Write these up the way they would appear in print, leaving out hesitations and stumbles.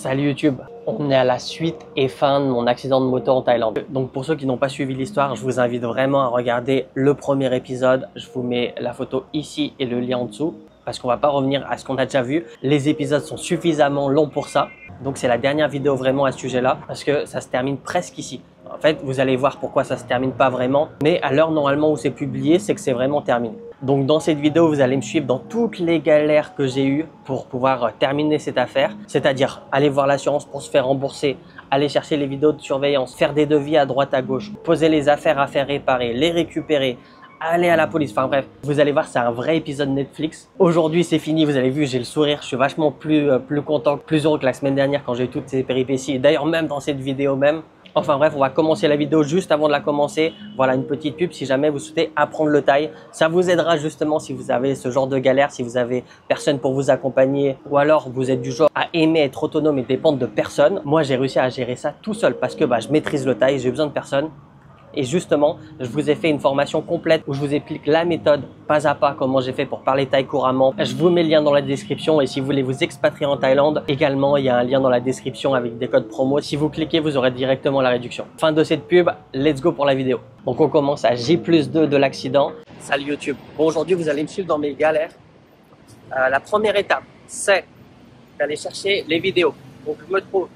Salut YouTube, on est à la suite et fin de mon accident de moto en Thaïlande. Donc pour ceux qui n'ont pas suivi l'histoire, je vous invite vraiment à regarder le premier épisode. Je vous mets la photo ici et le lien en dessous parce qu'on va pas revenir à ce qu'on a déjà vu. Les épisodes sont suffisamment longs pour ça. Donc c'est la dernière vidéo vraiment à ce sujet-là parce que ça se termine presque ici. En fait, vous allez voir pourquoi ça se termine pas vraiment. Mais à l'heure normalement où c'est publié, c'est que c'est vraiment terminé. Donc dans cette vidéo, vous allez me suivre dans toutes les galères que j'ai eues pour pouvoir terminer cette affaire. C'est-à-dire aller voir l'assurance pour se faire rembourser, aller chercher les vidéos de surveillance, faire des devis à droite à gauche, poser les affaires à faire réparer, les récupérer, aller à la police. Enfin bref, vous allez voir, c'est un vrai épisode Netflix. Aujourd'hui, c'est fini. Vous avez vu, j'ai le sourire. Je suis vachement plus content, plus heureux que la semaine dernière quand j'ai eu toutes ces péripéties. Et d'ailleurs, même dans cette vidéo même. Enfin bref, on va commencer la vidéo juste avant de la commencer. Voilà une petite pub si jamais vous souhaitez apprendre le thaï. Ça vous aidera justement si vous avez ce genre de galère, si vous avez personne pour vous accompagner ou alors vous êtes du genre à aimer être autonome et dépendre de personne. Moi, j'ai réussi à gérer ça tout seul parce que je maîtrise le thaï, j'ai besoin de personne. Et justement, je vous ai fait une formation complète où je vous explique la méthode pas à pas, comment j'ai fait pour parler thaï couramment. Je vous mets le lien dans la description et si vous voulez vous expatrier en Thaïlande, également, il y a un lien dans la description avec des codes promo. Si vous cliquez, vous aurez directement la réduction. Fin de cette pub, let's go pour la vidéo. Donc on commence à J+2 de l'accident. Salut YouTube. Bon, aujourd'hui, vous allez me suivre dans mes galères. La première étape, c'est d'aller chercher les vidéos. Donc je me trouve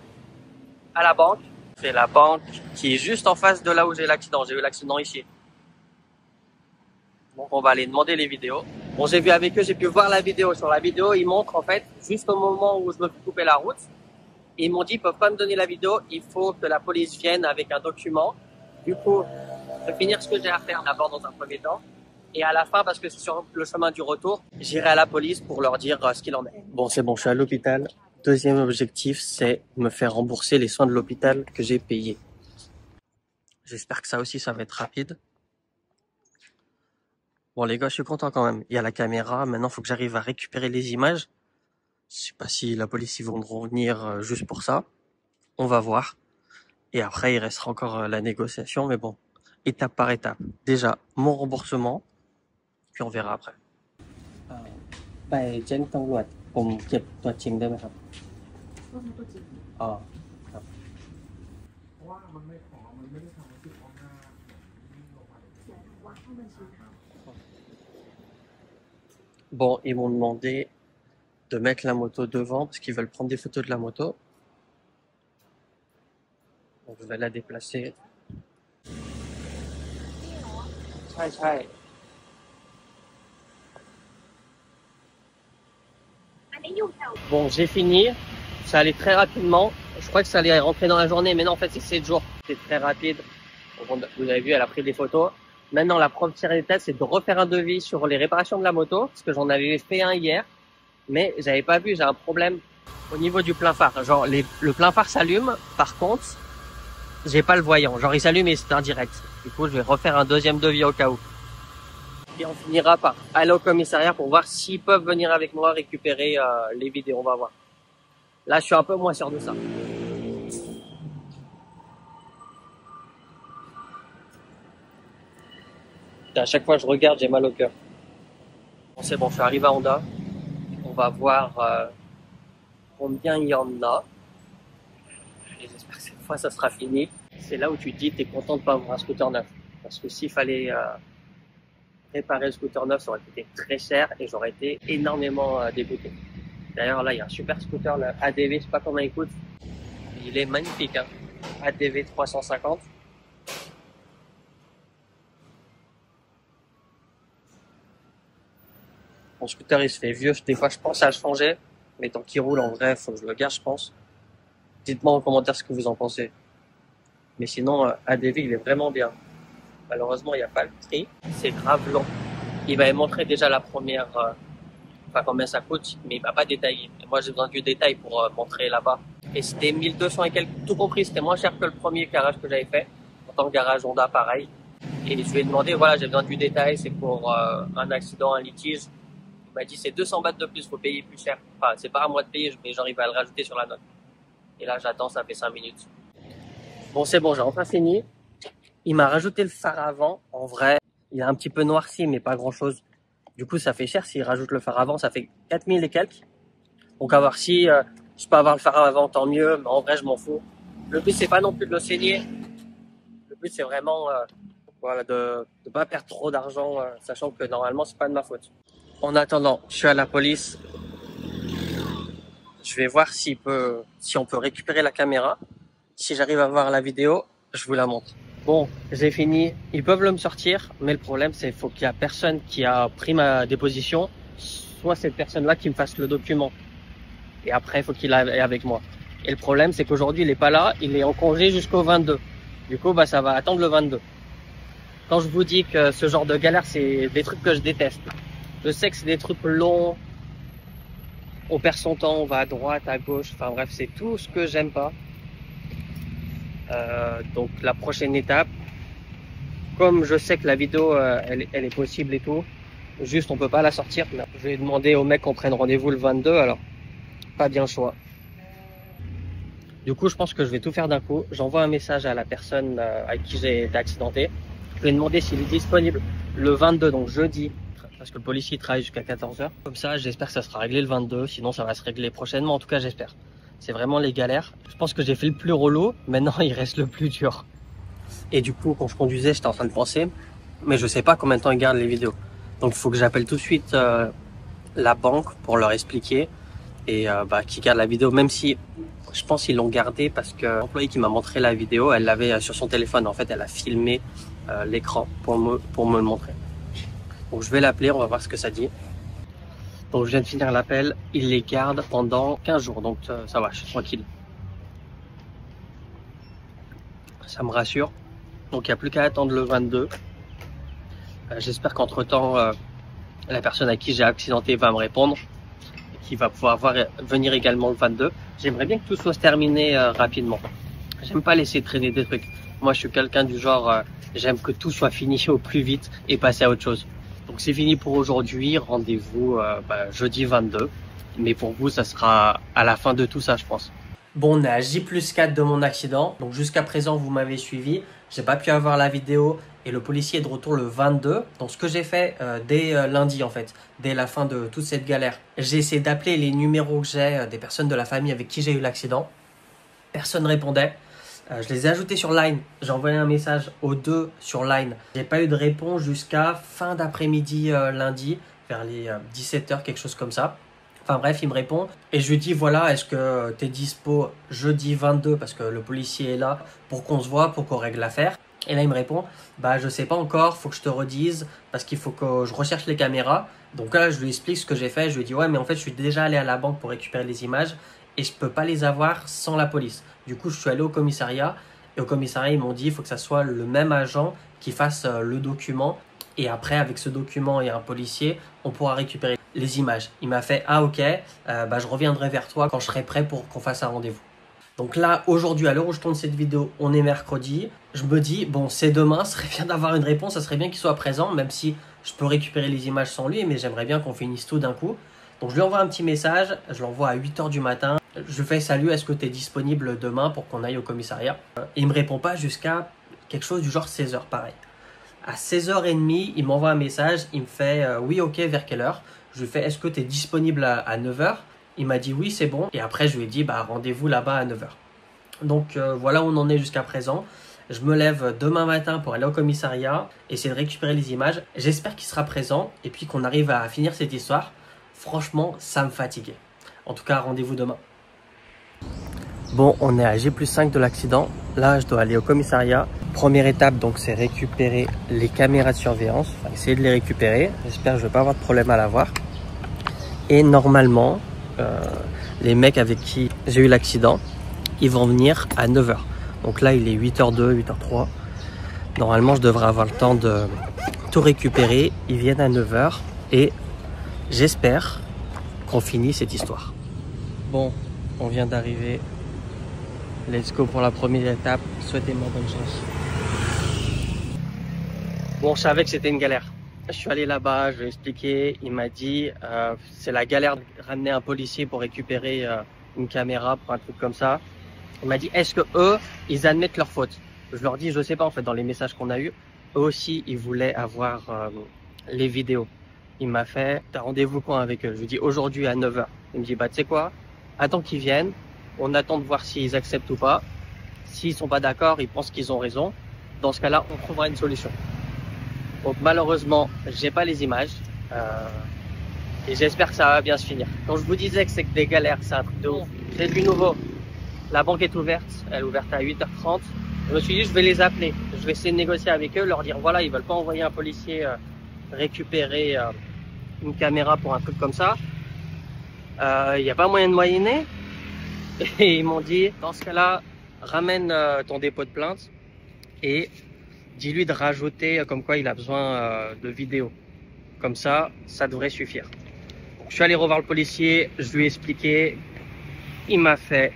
à la banque. C'est la banque qui est juste en face de là où j'ai l'accident. J'ai eu l'accident ici. Donc on va aller demander les vidéos. Bon, j'ai vu avec eux, j'ai pu voir la vidéo. Sur la vidéo, ils montrent en fait juste au moment où je me fais couper la route. Ils m'ont dit, ils peuvent pas me donner la vidéo. Il faut que la police vienne avec un document. Du coup, je vais finir ce que j'ai à faire d'abord dans un premier temps. Et à la fin, parce que c'est sur le chemin du retour, j'irai à la police pour leur dire ce qu'il en est. Bon, c'est bon, je suis à l'hôpital. Deuxième objectif, c'est me faire rembourser les soins de l'hôpital que j'ai payés. J'espère que ça aussi, ça va être rapide. Bon, les gars, je suis content quand même. Il y a la caméra. Maintenant, il faut que j'arrive à récupérer les images. Je sais pas si la police, ils vont venir juste pour ça. On va voir. Et après, il restera encore la négociation. Mais bon, étape par étape. Déjà, mon remboursement. Puis on verra après. ไปแจ้งตำรวจผมเก็บตัวจริงได้ไหมครับอ๋อครับ Bon, ils m'ont demandé de mettre la moto devant parce qu'ils veulent prendre des photos de la moto. Donc je vais la déplacer. ใช่ Bon, j'ai fini. Ça allait très rapidement. Je crois que ça allait rentrer dans la journée, mais non, en fait, c'est 7 jours. C'est très rapide. Bon, vous avez vu, elle a pris des photos. Maintenant, la première étape, c'est de refaire un devis sur les réparations de la moto, parce que j'en avais fait un hier, mais j'avais pas vu, j'ai un problème au niveau du plein phare. Genre, le plein phare s'allume, par contre, j'ai pas le voyant. Genre, il s'allume et c'est indirect. Du coup, je vais refaire un deuxième devis au cas où. Et on finira par aller au commissariat pour voir s'ils peuvent venir avec moi récupérer les vidéos. On va voir. Là, je suis un peu moins sûr de ça. À chaque fois que je regarde, j'ai mal au cœur. Bon, c'est bon, je suis arrivé à Honda. On va voir combien il y en a. Et j'espère que cette fois, ça sera fini. C'est là où tu te dis, t'es content de pas avoir un scooter neuf. Parce que s'il fallait réparer le scooter neuf, ça aurait coûté très cher et j'aurais été énormément dégoûté. D'ailleurs, là, il y a un super scooter, le ADV, je sais pas combien il coûte. Il est magnifique, hein. ADV 350. Mon scooter, il se fait vieux. Des fois, je pense à le changer. Mais tant qu'il roule, en vrai, faut que je le garde, je pense. Dites-moi en commentaire ce que vous en pensez. Mais sinon, ADV, il est vraiment bien. Malheureusement, il n'y a pas le prix. C'est grave long. Il m'avait montré déjà la première, enfin combien ça coûte, mais il m'a pas détaillé. Et moi, j'ai besoin du détail pour montrer là-bas. Et c'était 1200 et quelques, tout compris. C'était moins cher que le premier garage que j'avais fait. En tant que garage Honda, pareil. Et je lui ai demandé, voilà, j'ai besoin du détail. C'est pour un accident, un litige. Il m'a dit, c'est 200 bahts de plus, faut payer plus cher. Enfin, c'est pas à moi de payer, mais genre, il va le rajouter sur la note. Et là, j'attends, ça fait 5 minutes. Bon, c'est bon, j'ai enfin fini. Il m'a rajouté le phare avant. En vrai, il a un petit peu noirci, mais pas grand chose. Du coup, ça fait cher. S'il rajoute le phare avant, ça fait 4000 et quelques. Donc, à voir si Je peux avoir le fer avant, tant mieux, mais en vrai, je m'en fous. Le but, c'est pas non plus de le saigner. Le but, c'est vraiment voilà, de ne pas perdre trop d'argent, sachant que normalement, c'est pas de ma faute. En attendant, je suis à la police. Je vais voir si on peut récupérer la caméra. Si j'arrive à voir la vidéo, je vous la montre. Bon, j'ai fini. Ils peuvent le me sortir, mais le problème, c'est qu'il faut qu'il y a personne qui a pris ma déposition, soit cette personne-là qui me fasse le document. Et après, il faut qu'il aille avec moi. Et le problème, c'est qu'aujourd'hui, il est pas là. Il est en congé jusqu'au 22. Du coup, ça va attendre le 22. Quand je vous dis que ce genre de galère, c'est des trucs que je déteste. Je sais que c'est des trucs longs. On perd son temps, on va à droite, à gauche. Enfin bref, c'est tout ce que j'aime pas. Donc la prochaine étape, comme je sais que la vidéo, elle est possible et tout, juste on peut pas la sortir. Je vais demander au mec qu'on prenne rendez-vous le 22, alors pas bien choix. Du coup, je pense que je vais tout faire d'un coup. J'envoie un message à la personne avec qui j'ai été accidenté. Je vais demander s'il est disponible le 22, donc jeudi, parce que le policier travaille jusqu'à 14h. Comme ça, j'espère que ça sera réglé le 22, sinon ça va se régler prochainement, en tout cas j'espère. C'est vraiment les galères. Je pense que j'ai fait le plus relou, maintenant il reste le plus dur. Et du coup, quand je conduisais, j'étais en train de penser, mais je sais pas combien de temps ils gardent les vidéos. Donc il faut que j'appelle tout de suite la banque pour leur expliquer et qu'ils gardent la vidéo, même si je pense qu'ils l'ont gardée parce que l'employé qui m'a montré la vidéo, elle l'avait sur son téléphone. En fait, elle a filmé l'écran pour me le montrer. Donc je vais l'appeler, on va voir ce que ça dit. Donc je viens de finir l'appel, ils les gardent pendant 15 jours, donc ça va, je suis tranquille. Ça me rassure. Donc il n'y a plus qu'à attendre le 22. J'espère qu'entre temps, la personne à qui j'ai accidenté va me répondre, et qui va pouvoir venir également le 22. J'aimerais bien que tout soit terminé rapidement. J'aime pas laisser traîner des trucs. Moi je suis quelqu'un du genre, j'aime que tout soit fini au plus vite et passer à autre chose. Donc c'est fini pour aujourd'hui, rendez-vous jeudi 22. Mais pour vous, ça sera à la fin de tout ça, je pense. Bon, on est à J+4 de mon accident. Donc jusqu'à présent, vous m'avez suivi. J'ai pas pu avoir la vidéo et le policier est de retour le 22. Donc ce que j'ai fait dès lundi en fait, dès la fin de toute cette galère, j'ai essayé d'appeler les numéros que j'ai des personnes de la famille avec qui j'ai eu l'accident. Personne ne répondait. Je les ai ajoutés sur Line. J'ai envoyé un message aux deux sur Line. J'ai pas eu de réponse jusqu'à fin d'après-midi lundi, vers les 17h, quelque chose comme ça. Enfin bref, il me répond et je lui dis voilà, est-ce que tu es dispo jeudi 22 parce que le policier est là pour qu'on se voit, pour qu'on règle l'affaire. Et là, il me répond je sais pas encore, faut que je te redise parce qu'il faut que je recherche les caméras. Donc là, je lui explique ce que j'ai fait. Je lui dis ouais, mais en fait, je suis déjà allé à la banque pour récupérer les images et je peux pas les avoir sans la police. Du coup, je suis allé au commissariat et au commissariat, ils m'ont dit il faut que ça soit le même agent qui fasse le document et après, avec ce document et un policier, on pourra récupérer les images. Il m'a fait ah ok, je reviendrai vers toi quand je serai prêt pour qu'on fasse un rendez-vous. Donc là, aujourd'hui, à l'heure où je tourne cette vidéo, on est mercredi. Je me dis, bon, c'est demain, ce serait bien d'avoir une réponse, ça serait bien qu'il soit présent, même si je peux récupérer les images sans lui, mais j'aimerais bien qu'on finisse tout d'un coup. Donc je lui envoie un petit message, je l'envoie à 8h du matin. Je fais salut, est-ce que tu es disponible demain pour qu'on aille au commissariat? Et il me répond pas jusqu'à quelque chose du genre 16h, pareil. À 16h30, il m'envoie un message, il me fait oui, ok, vers quelle heure? Je lui fais est-ce que tu es disponible à 9h? Il m'a dit oui, c'est bon. Et après, je lui ai dit rendez-vous là-bas à 9h. Donc voilà où on en est jusqu'à présent. Je me lève demain matin pour aller au commissariat, essayer de récupérer les images. J'espère qu'il sera présent et puis qu'on arrive à finir cette histoire. Franchement, ça me fatiguait. En tout cas, rendez-vous demain. Bon, on est à J+5 de l'accident. Là, je dois aller au commissariat. Première étape, donc, c'est récupérer les caméras de surveillance. Enfin, essayer de les récupérer. J'espère que je ne vais pas avoir de problème à l'avoir. Et normalement, les mecs avec qui j'ai eu l'accident, ils vont venir à 9h. Donc là, il est 8h02, 8h03. Normalement, je devrais avoir le temps de tout récupérer. Ils viennent à 9h et j'espère qu'on finit cette histoire. Bon, on vient d'arriver. Let's go pour la première étape. Souhaitez-moi bonne chance. Bon, je savais que c'était une galère. Je suis allé là-bas, je lui ai expliqué. Il m'a dit c'est la galère de ramener un policier pour récupérer une caméra, pour un truc comme ça. Il m'a dit est-ce que eux, ils admettent leur faute? Je leur dis je sais pas en fait dans les messages qu'on a eu. Eux aussi, ils voulaient avoir les vidéos. Il m'a fait t'as rendez-vous quand avec eux? Je lui dis aujourd'hui à 9h. Il me dit tu sais quoi? attend qu'ils viennent, on attend de voir s'ils acceptent ou pas. S'ils sont pas d'accord, ils pensent qu'ils ont raison. Dans ce cas-là, on trouvera une solution. Donc malheureusement, j'ai pas les images et j'espère que ça va bien se finir. Quand je vous disais que c'est que des galères, c'est un truc de ouf. C'est du nouveau. La banque est ouverte, elle est ouverte à 8h30. Je me suis dit, je vais les appeler. Je vais essayer de négocier avec eux, leur dire voilà, ils veulent pas envoyer un policier récupérer une caméra pour un truc comme ça. Il n'y a pas moyen de moyenner. Et ils m'ont dit, dans ce cas-là, ramène ton dépôt de plainte et dis-lui de rajouter comme quoi il a besoin de vidéos. Comme ça, ça devrait suffire. Donc, je suis allé revoir le policier, je lui ai expliqué. Il m'a fait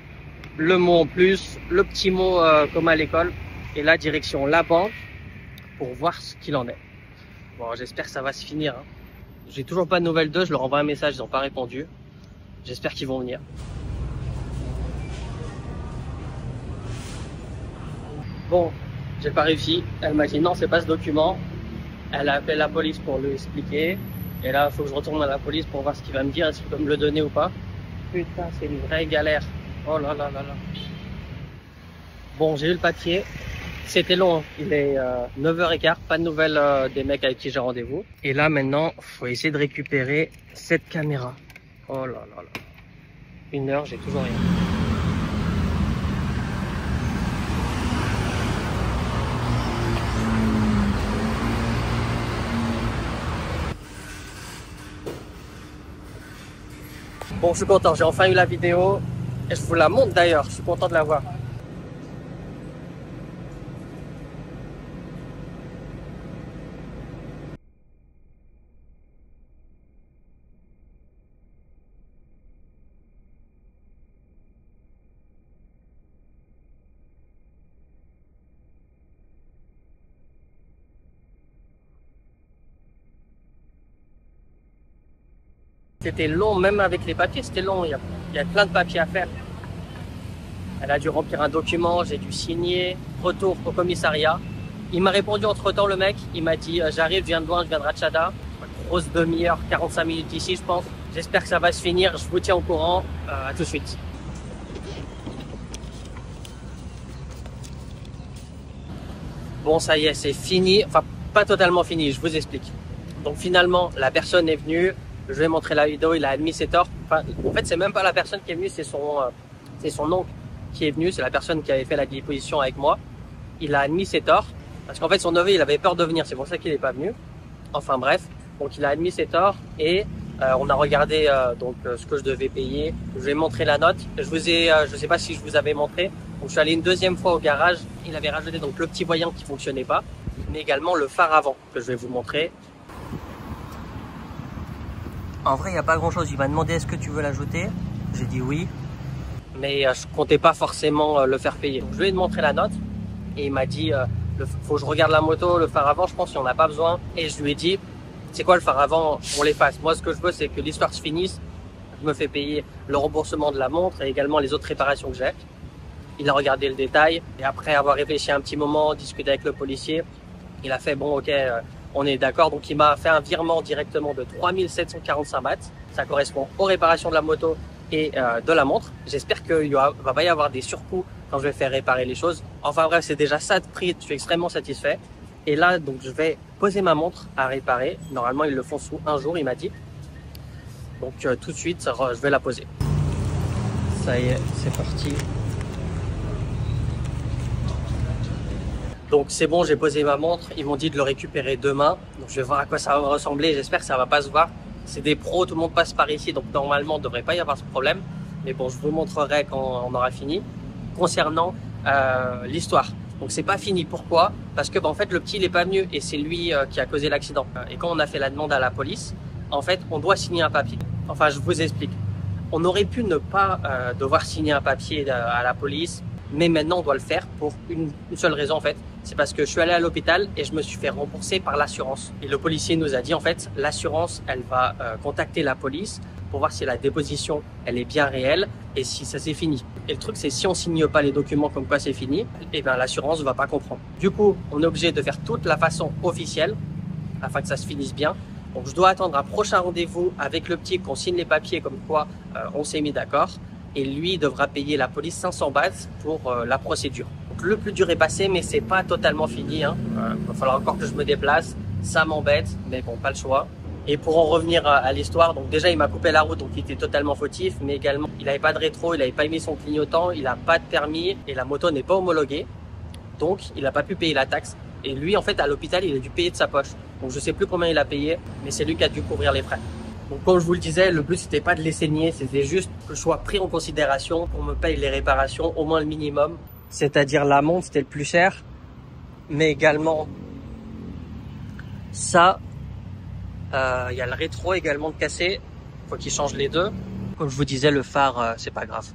le mot en plus, le petit mot comme à l'école, et la direction la banque pour voir ce qu'il en est. Bon, j'espère que ça va se finir. Hein. J'ai toujours pas de nouvelles d'eux, je leur envoie un message, ils n'ont pas répondu. J'espère qu'ils vont venir. Bon, j'ai pas réussi. Elle m'a dit non, c'est pas ce document. Elle a appelé la police pour lui expliquer. Et là, il faut que je retourne à la police pour voir ce qu'il va me dire, est-ce qu'il peut me le donner ou pas. Putain, c'est une vraie galère. Oh là là là là. Bon, j'ai eu le papier. C'était long, il est 9h15, pas de nouvelles des mecs avec qui j'ai rendez-vous. Et là maintenant, faut essayer de récupérer cette caméra. Oh là là là. 1 heure, j'ai toujours rien. Bon, je suis content, j'ai enfin eu la vidéo. Et je vous la montre d'ailleurs, je suis content de la voir. C'était long, même avec les papiers, c'était long. Il y a plein de papiers à faire. Elle a dû remplir un document, j'ai dû signer. Retour au commissariat. Il m'a répondu entre-temps, le mec. Il m'a dit j'arrive, je viens de loin, je viens de Ratchada. Grosse demi-heure, 45 minutes d'ici, je pense. J'espère que ça va se finir. Je vous tiens au courant. À tout de suite. Bon, ça y est, c'est fini. Enfin, pas totalement fini, je vous explique. Donc finalement, la personne est venue. Je vais montrer la vidéo, il a admis ses torts. Enfin, en fait, c'est même pas la personne qui est venue, c'est son oncle qui est venu. C'est la personne qui avait fait la déposition avec moi. Il a admis ses torts. Parce qu'en fait, son neveu, il avait peur de venir. C'est pour ça qu'il n'est pas venu. Enfin bref. Donc il a admis ses torts et on a regardé ce que je devais payer. Je vais montrer la note. Je sais pas si je vous avais montré. Donc je suis allé une deuxième fois au garage. Il avait rajouté donc le petit voyant qui fonctionnait pas, mais également le phare avant que je vais vous montrer. En vrai, il n'y a pas grand chose. Il m'a demandé est-ce que tu veux l'ajouter. J'ai dit oui, mais je comptais pas forcément le faire payer. Donc je lui ai montré la note et il m'a dit faut que je regarde la moto, le phare avant, je pense qu'il n'y en a pas besoin. Et je lui ai dit c'est quoi le phare avant, on l'efface. Moi, ce que je veux, c'est que l'histoire se finisse. Je me fais payer le remboursement de la montre et également les autres réparations que j'ai. Il a regardé le détail et après avoir réfléchi un petit moment, discuté avec le policier, il a fait bon, ok, on est d'accord. Donc il m'a fait un virement directement de 3745 bahts. Ça correspond aux réparations de la moto et de la montre. J'espère qu'il va pas y avoir des surcoûts quand je vais faire réparer les choses. Enfin bref, c'est déjà ça de prix. Je suis extrêmement satisfait. Et là, donc je vais poser ma montre à réparer. Normalement, ils le font sous 1 jour, il m'a dit. Donc tout de suite, je vais la poser. Ça y est, c'est parti. Donc c'est bon, j'ai posé ma montre. Ils m'ont dit de le récupérer demain. Donc je vais voir à quoi ça va ressembler. J'espère que ça va pas se voir. C'est des pros, tout le monde passe par ici. Donc normalement, il ne devrait pas y avoir ce problème. Mais bon, je vous montrerai quand on aura fini. Concernant l'histoire. Donc c'est pas fini. Pourquoi? Parce que en fait, le petit il est pas venu et c'est lui qui a causé l'accident. Et quand on a fait la demande à la police, en fait, on doit signer un papier. Enfin, je vous explique. On aurait pu ne pas devoir signer un papier à la police. Mais maintenant, on doit le faire pour une seule raison en fait. C'est parce que je suis allé à l'hôpital et je me suis fait rembourser par l'assurance. Et le policier nous a dit en fait, l'assurance, elle va contacter la police pour voir si la déposition, elle est bien réelle et si ça c'est fini. Et le truc, c'est si on signe pas les documents comme quoi c'est fini, et ben l'assurance va pas comprendre. Du coup, on est obligé de faire toute la façon officielle afin que ça se finisse bien. Donc, je dois attendre un prochain rendez-vous avec le petit qu'on signe les papiers comme quoi on s'est mis d'accord. et lui devra payer la police 500 bahts pour la procédure. Donc, le plus dur est passé, mais c'est pas totalement fini. Hein. Va falloir encore que je me déplace. Ça m'embête, mais bon, pas le choix. Et pour en revenir à l'histoire, donc déjà il m'a coupé la route, donc il était totalement fautif, mais également il n'avait pas de rétro, il n'avait pas mis son clignotant, il n'a pas de permis et la moto n'est pas homologuée, donc il n'a pas pu payer la taxe. Et lui, en fait, à l'hôpital, il a dû payer de sa poche. Donc je sais plus combien il a payé, mais c'est lui qui a dû couvrir les frais. Donc comme je vous le disais, le but c'était pas de les saigner, c'était juste que je sois pris en considération pour me payer les réparations, au moins le minimum. C'est-à-dire l'amende, c'était le plus cher, mais également ça. Il y a le rétro également de cassé, faut qu'il change les deux. Comme je vous disais, le phare, c'est pas grave.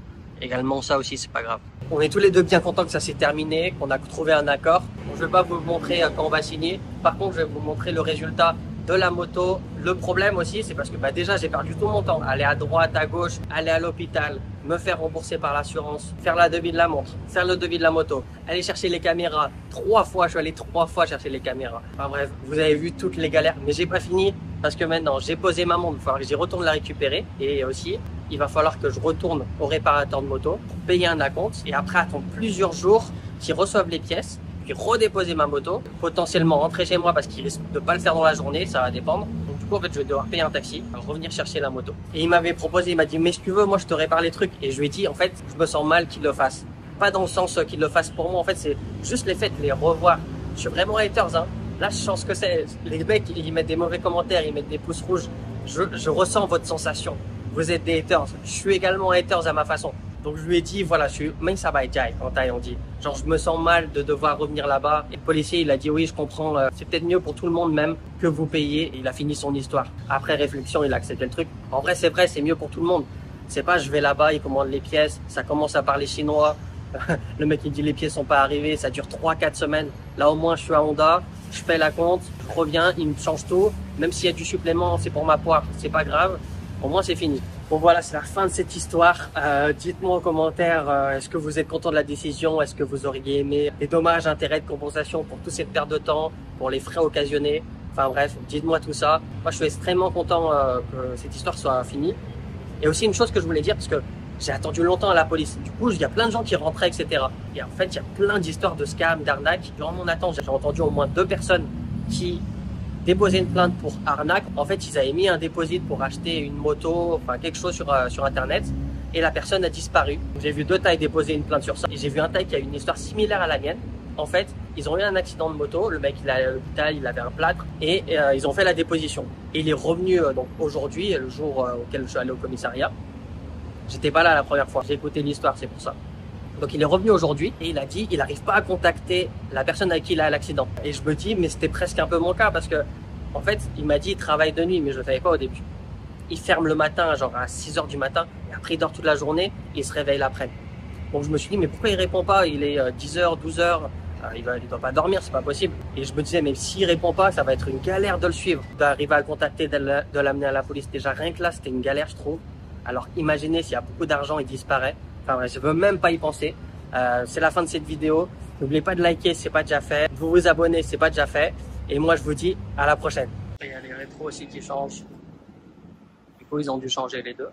Également ça aussi, c'est pas grave. On est tous les deux bien contents que ça s'est terminé, qu'on a trouvé un accord. Donc, je vais pas vous montrer quand on va signer. Par contre, je vais vous montrer le résultat de la moto. Le problème aussi, c'est parce que déjà j'ai perdu tout mon temps. Aller à droite, à gauche, aller à l'hôpital, me faire rembourser par l'assurance, faire la devis de la montre, faire le devis de la moto, aller chercher les caméras. 3 fois, je suis allé 3 fois chercher les caméras. Enfin bref, vous avez vu toutes les galères, mais j'ai pas fini parce que maintenant j'ai posé ma montre, il va falloir que j'y retourne la récupérer et aussi il va falloir que je retourne au réparateur de moto pour payer un acompte et après attendre plusieurs jours qu'ils reçoivent les pièces, puis redéposer ma moto, potentiellement rentrer chez moi parce qu'il risque de pas le faire dans la journée, ça va dépendre. Donc du coup en fait je vais devoir payer un taxi, revenir chercher la moto. Et il m'avait proposé, il m'a dit mais si tu veux moi je te répare les trucs et je lui ai dit en fait je me sens mal qu'il le fasse. Pas dans le sens qu'il le fasse pour moi, en fait c'est juste les faits de les revoir. Je suis vraiment haters hein. Là je sens ce que c'est, les mecs ils mettent des mauvais commentaires, ils mettent des pouces rouges. Je ressens votre sensation. Vous êtes des haters, je suis également haters à ma façon. Donc je lui ai dit voilà, je suis même ça va être en thaïlandais. Genre je me sens mal de devoir revenir là-bas. Et le policier il a dit oui je comprends, c'est peut-être mieux pour tout le monde même que vous payiez. Et il a fini son histoire. Après réflexion il a accepté le truc. En vrai c'est mieux pour tout le monde. C'est pas je vais là-bas, il commande les pièces, ça commence à parler chinois. Le mec il dit les pièces sont pas arrivées, ça dure 3-4 semaines. Là au moins je suis à Honda, je fais la compte, je reviens, il me change tout. Même s'il y a du supplément, c'est pour ma poire, c'est pas grave. Au moins c'est fini. Bon voilà, c'est la fin de cette histoire. Dites-moi en commentaire, est-ce que vous êtes content de la décision? Est-ce que vous auriez aimé des dommages, intérêts de compensation pour toute cette perte de temps, pour les frais occasionnés? Enfin bref, dites-moi tout ça. Moi je suis extrêmement content que cette histoire soit finie. Et aussi une chose que je voulais dire, parce que j'ai attendu longtemps à la police. Du coup, il y a plein de gens qui rentraient, etc. Et en fait, il y a plein d'histoires de scams, d'arnaques. Durant mon attente, j'ai entendu au moins 2 personnes qui déposaient une plainte pour arnaque. En fait, ils avaient mis un dépôt pour acheter une moto, enfin quelque chose sur Internet. Et la personne a disparu. J'ai vu 2 Thaïs déposer une plainte sur ça. Et j'ai vu un Thaï qui a une histoire similaire à la mienne. En fait, ils ont eu un accident de moto. Le mec, il est allé à l'hôpital, il avait un plâtre. Et ils ont fait la déposition. Et il est revenu donc aujourd'hui, le jour auquel je suis allé au commissariat. J'étais pas là la première fois, j'ai écouté l'histoire, c'est pour ça. Donc il est revenu aujourd'hui et il a dit il n'arrive pas à contacter la personne avec qui il a l'accident. Et je me dis mais c'était presque un peu mon cas parce que en fait il m'a dit il travaille de nuit mais je le savais pas au début. Il ferme le matin genre à 6 h du matin et après il dort toute la journée et il se réveille l'après-midi. Donc je me suis dit mais pourquoi il répond pas? Il est 10 h, 12 h, il doit pas dormir, c'est pas possible. Et je me disais mais s'il répond pas ça va être une galère de le suivre, d'arriver à le contacter, de l'amener à la police. Déjà rien que là c'était une galère je trouve. Alors imaginez s'il y a beaucoup d'argent, il disparaît. Enfin bref, je veux même pas y penser. C'est la fin de cette vidéo. N'oubliez pas de liker si c'est pas déjà fait, de vous abonner si c'est pas déjà fait. Et moi je vous dis à la prochaine. Il y a les rétros aussi qui changent. Du coup ils ont dû changer les deux.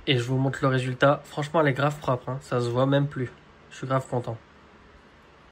Et je vous montre le résultat. Franchement elle est grave propre, hein. Ça se voit même plus. Je suis grave content.